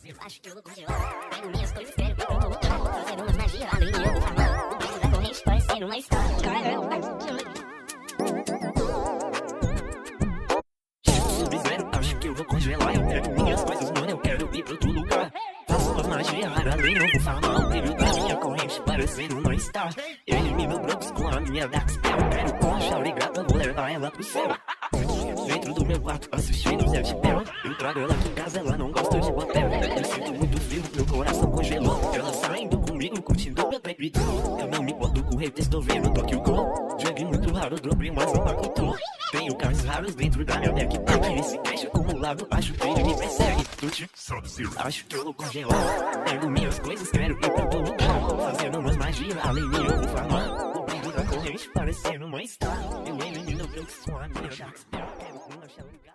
Eu acho que eu vou congelar. Pego minhas coisas, quero ir pra outro lugar. Fazer umas magias, além de eu vou farmar. O brilho da corrente parecendo uma estátua. Sobre zero, acho que eu vou congelar. Eu pego minhas coisas, mano, eu quero ir pra outro lugar. Faço umas magias, além eu vou farmar. O brilho da minha corrente parecendo uma estátua. Elimino meus brancos com a minha Dark Spell. Quero com a Shaolin grata, vou levar ela pro céu. Dentro do meu quarto assistindo Zé de Bela. Eu trago ela aqui em casa, ela não gosta de papel. Eu sinto muito frio, meu coração congelou. Ela saindo comigo, curtindo meu baby doll. Eu não me importo com haters, tô vendo Tokyo Ghoul. Joguei muito raro, dobrei mais uma contou. Tenho carros raros dentro da minha backpack. Esse cash acumulado, acho que ele me persegue. Acho que eu vou congelar. Pego minhas coisas, quero ir pra outro lugar. Fazendo umas magias, além de eu vou farmar. O brilho da corrente parecendo uma star. Eu elimino brancos com a minha Dark Spell. Quero uma Shaolin.